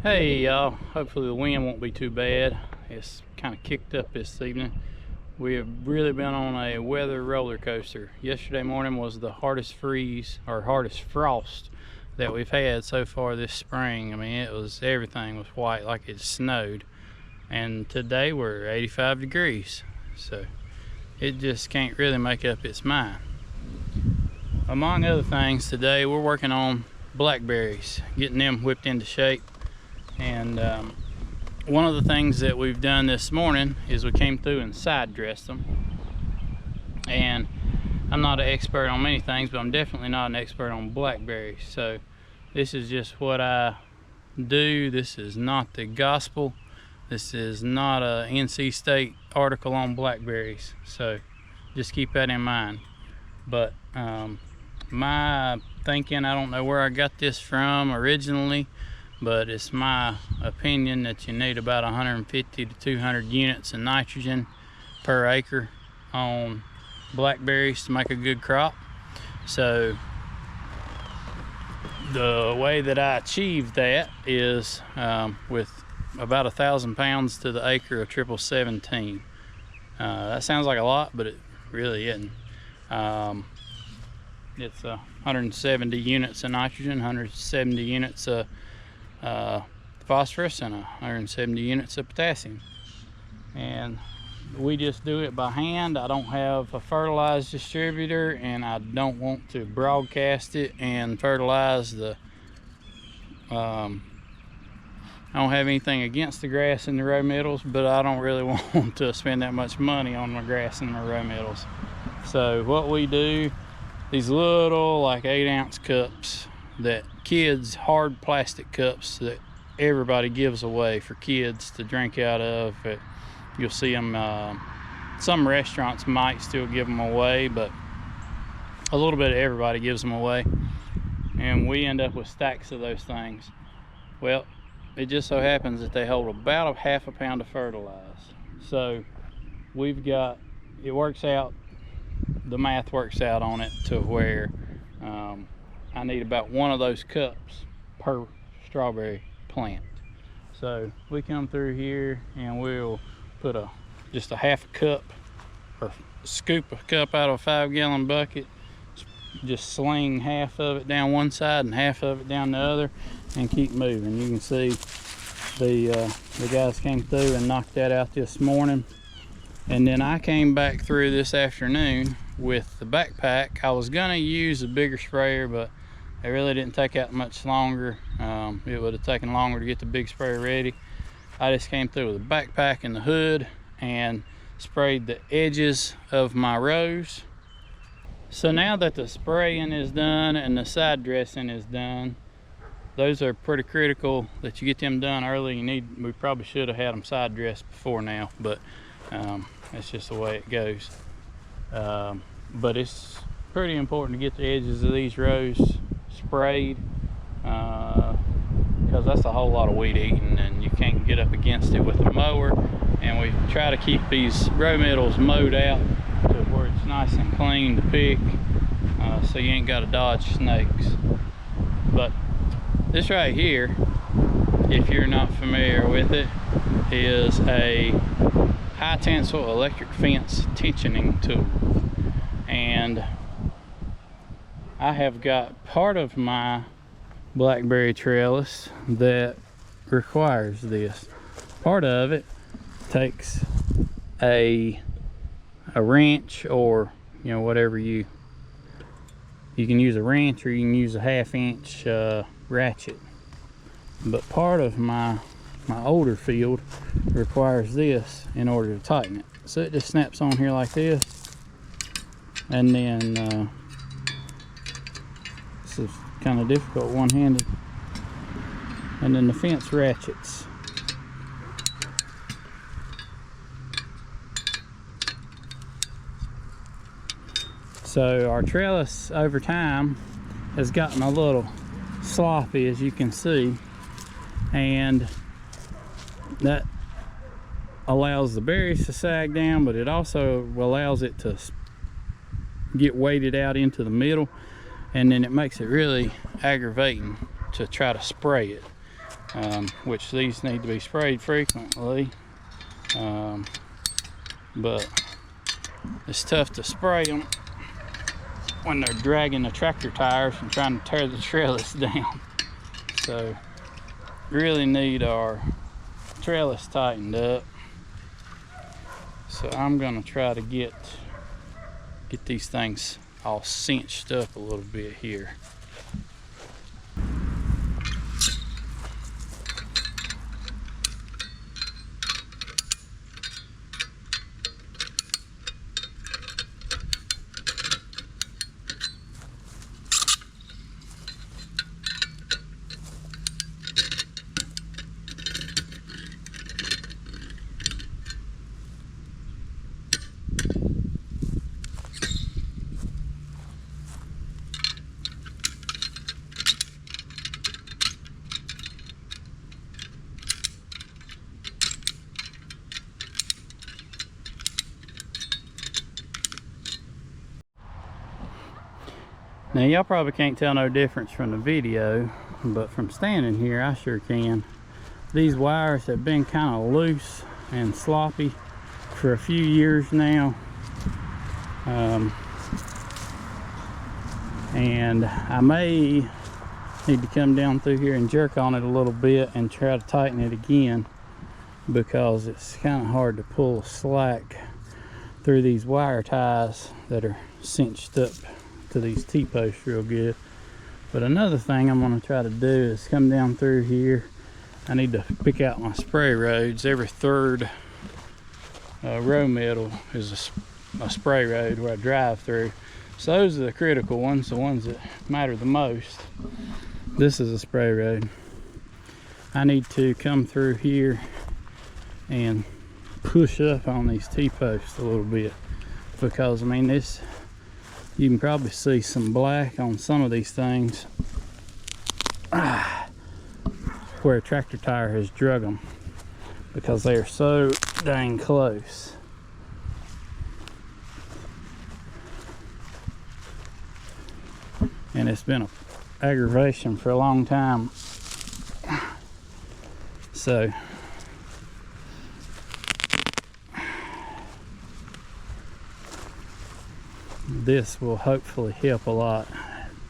Hey y'all, hopefully the wind won't be too bad. It's kind of kicked up this evening. We have really been on a weather roller coaster. Yesterday morning was the hardest freeze or hardest frost that we've had so far this spring. I mean, everything was white like it snowed. And today we're 85 degrees. So it just can't really make up its mind. Among other things, today we're working on blackberries, getting them whipped into shape. And one of the things that we've done this morning is we came through and side dressed them. And I'm not an expert on many things, but I'm definitely not an expert on blackberries. So this is just what I do. This is not the gospel. This is not a NC State article on blackberries. So just keep that in mind. But my thinking, I don't know where I got this from originally, but it's my opinion that you need about 150 to 200 units of nitrogen per acre on blackberries to make a good crop. So the way that I achieved that is with about 1,000 pounds to the acre of 1717. That sounds like a lot, but it really isn't. It's 170 units of nitrogen, 170 units of phosphorus, and 170 units of potassium. And we just do it by hand. I don't have a fertilizer distributor, and I don't want to broadcast it and fertilize the I don't have anything against the grass in the row middles, but I don't really want to spend that much money on my grass in my row middles. So what we do, these little like 8-ounce cups that kids, hard plastic cups that everybody gives away for kids to drink out of. You'll see them, some restaurants might still give them away, but a little bit of everybody gives them away. And we end up with stacks of those things. Well, it just so happens that they hold about a half a pound of fertilizer. So we've got, it works out, the math works out on it to where I need about one of those cups per strawberry plant. So we come through here and we'll put just a half a cup, or scoop a cup out of a 5-gallon bucket, just sling half of it down one side and half of it down the other, and keep moving. You can see the guys came through and knocked that out this morning. And then I came back through this afternoon with the backpack. I was gonna use a bigger sprayer, but it really didn't take out much longer. It would have taken longer to get the big sprayer ready. I just came through with a backpack and the hood and sprayed the edges of my rows. So now that the spraying is done and the side dressing is done, those are pretty critical that you get them done early. We probably should have had them side dressed before now, but that's just the way it goes. But it's pretty important to get the edges of these rows sprayed, because that's a whole lot of weed eating and you can't get up against it with a mower. And we try to keep these row middles mowed out to where it's nice and clean to pick, so you ain't got to dodge snakes. But this right here, if you're not familiar with it, is a high tensile electric fence tensioning tool. And I have got part of my blackberry trellis that requires this. Part of it takes a wrench, or whatever you can use a wrench, or you can use a 1/2-inch ratchet. But part of my older field requires this in order to tighten it. So it just snaps on here like this, and then this is kind of difficult one-handed, and then the fence ratchets. So our trellis over time has gotten a little sloppy, as you can see, and that allows the berries to sag down, but it also allows it to get weighted out into the middle, and then it makes it really aggravating to try to spray it. which these need to be sprayed frequently. But it's tough to spray them when they're dragging the tractor tires and trying to tear the trellis down. So really need our trellis tightened up. So I'm gonna try to get these things all cinched up a little bit here. Now y'all probably can't tell no difference from the video, but from standing here I sure can. These wires have been kind of loose and sloppy for a few years now. And I may need to come down through here and jerk on it a little bit and try to tighten it again, because it's kind of hard to pull slack through these wire ties that are cinched up to these T-posts real good. But another thing I'm going to try to do is come down through here. I need to pick out my spray roads. Every third row middle is a spray road where I drive through. So those are the critical ones, the ones that matter the most. This is a spray road. I need to come through here and push up on these T-posts a little bit, because I mean, this, you can probably see some black on some of these things where a tractor tire has drug them, because they are so dang close. And it's been an aggravation for a long time. So this will hopefully help a lot.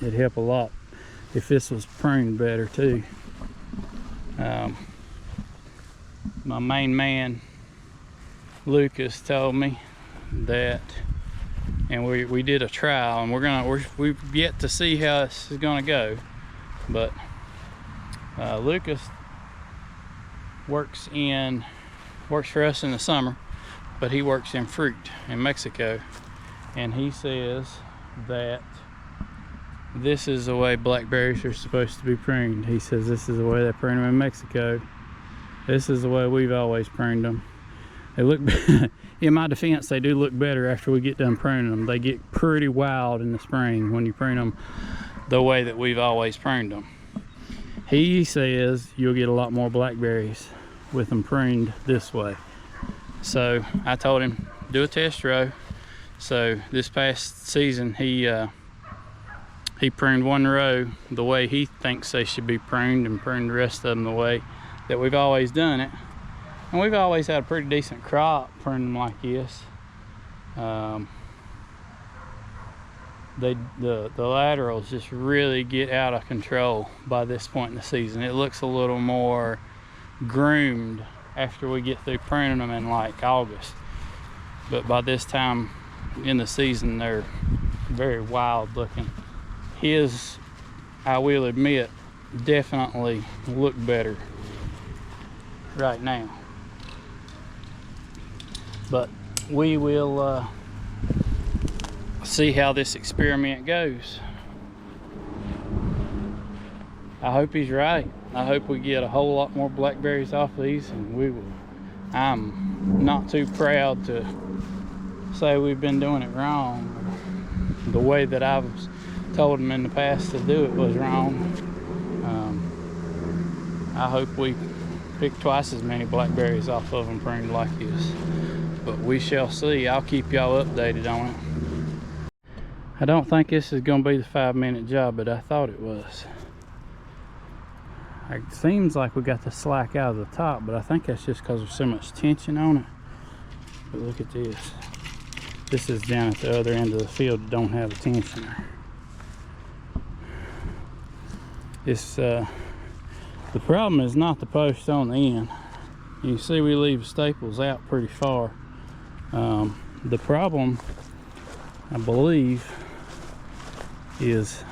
It'd help a lot if this was pruned better too. My main man Lucas told me that, and we did a trial, and we've yet to see how this is gonna go, but Lucas works for us in the summer, but he works in fruit in Mexico. And he says that this is the way blackberries are supposed to be pruned. He says this is the way they prune them in Mexico. This is the way we've always pruned them. They look, in my defense, they do look better after we get done pruning them. They get pretty wild in the spring when you prune them the way that we've always pruned them. He says you'll get a lot more blackberries with them pruned this way. So I told him, do a test row. So this past season, he pruned one row the way he thinks they should be pruned, and pruned the rest of them the way that we've always done it. And we've always had a pretty decent crop pruning them like this. The laterals just really get out of control by this point in the season. It looks a little more groomed after we get through pruning them in like August. But by this time in the season, they're very wild looking. His, I will admit, definitely look better right now. But we will see how this experiment goes. I hope he's right. I hope we get a whole lot more blackberries off these, and we will. I'm not too proud to say we've been doing it wrong. The way that I've told them in the past to do it was wrong. I hope we pick twice as many blackberries off of them pruned like this, but we shall see. I'll keep y'all updated on it. I don't think this is going to be the 5-minute job, but I thought it was. It seems like we got the slack out of the top, but I think that's just because there's so much tension on it. But look at this. This is down at the other end of the field that don't have a tensioner. It's the problem is not the post on the end. You can see we leave staples out pretty far. The problem, I believe, is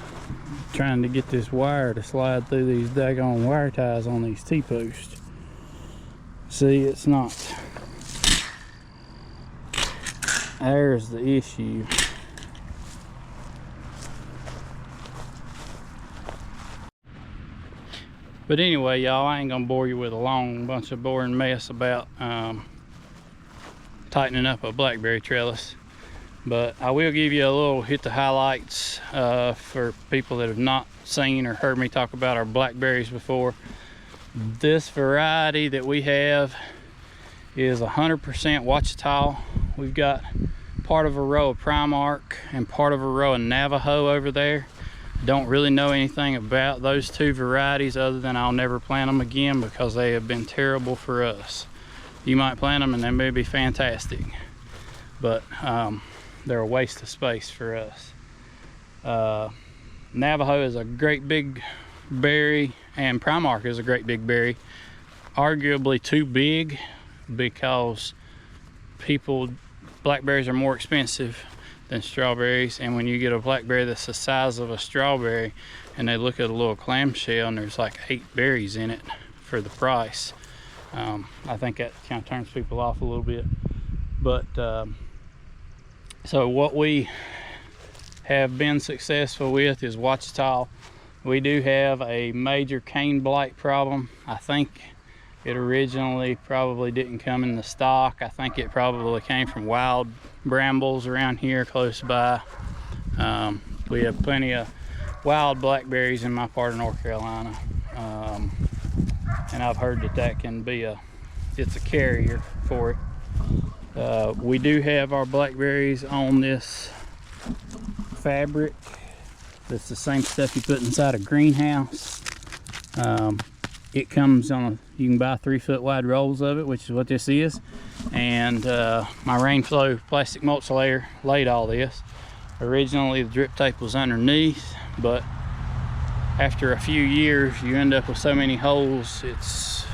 trying to get this wire to slide through these daggone wire ties on these T-posts. See, it's not. There's the issue. But anyway, y'all, I ain't gonna bore you with a long bunch of boring mess about tightening up a blackberry trellis. But I will give you a little hit the highlights for people that have not seen or heard me talk about our blackberries before. This variety that we have is 100% Ouachita. We've got part of a row of Primark and part of a row of Navajo over there. Don't really know anything about those two varieties other than I'll never plant them again because they have been terrible for us. You might plant them and they may be fantastic, but they're a waste of space for us. Navajo is a great big berry and Primark is a great big berry. Arguably too big because blackberries are more expensive than strawberries, and when you get a blackberry that's the size of a strawberry and they look at a little clamshell and there's like 8 berries in it for the price, I think that kind of turns people off a little bit. But so what we have been successful with is Ouachita. We do have a major cane blight problem. I think it originally probably didn't come in the stock. I think it probably came from wild brambles around here close by. We have plenty of wild blackberries in my part of North Carolina. And I've heard that can be it's a carrier for it. We do have our blackberries on this fabric. That's the same stuff you put inside a greenhouse. It comes on you can buy 3-foot wide rolls of it, which is what this is. And my rainflow plastic mulch layer laid all this. Originally the drip tape was underneath, but after a few years you end up with so many holes it's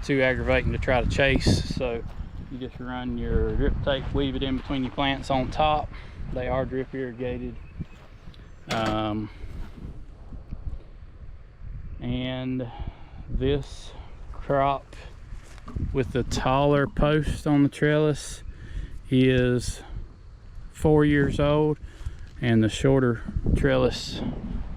too aggravating to try to chase. So you just run your drip tape, weave it in between your plants on top. They are drip irrigated. And this crop with the taller post on the trellis is 4 years old, and the shorter trellis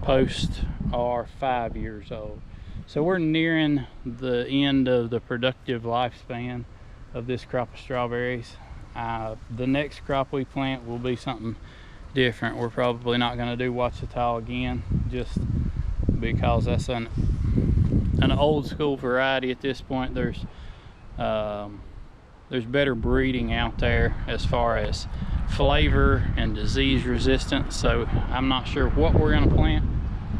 posts are 5 years old. So we're nearing the end of the productive lifespan of this crop of strawberries. The next crop we plant will be something different. We're probably not going to do Ouachita again, just because that's an old school variety at this point. There's better breeding out there as far as flavor and disease resistance, so I'm not sure what we're going to plant.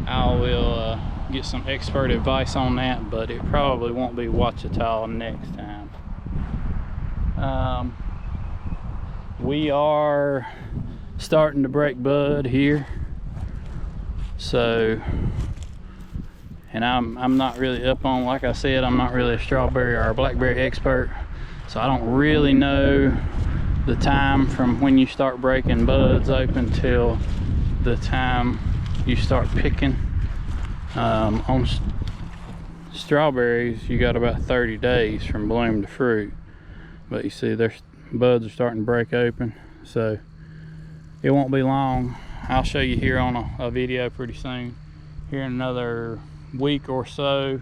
I will get some expert advice on that, but it probably won't be Ouachita next time. We are starting to break bud here, so, and I'm not really up on, like I said, I'm not really a strawberry or a blackberry expert, so I don't really know the time from when you start breaking buds open till the time you start picking. On strawberries you got about 30 days from bloom to fruit, but you see their buds are starting to break open, so it won't be long. I'll show you here on a video pretty soon. Here in another week or so,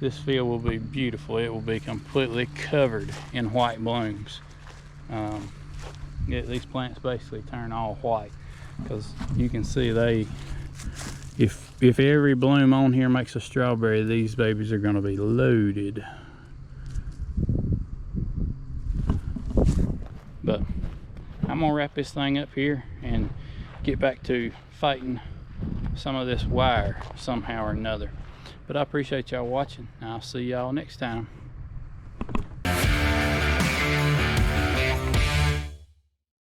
this field will be beautiful. It will be completely covered in white blooms. These plants basically turn all white because you can see if every bloom on here makes a strawberry, these babies are going to be loaded. But I'm gonna wrap this thing up here and get back to fighting some of this wire somehow or another. But I appreciate y'all watching. I'll see y'all next time.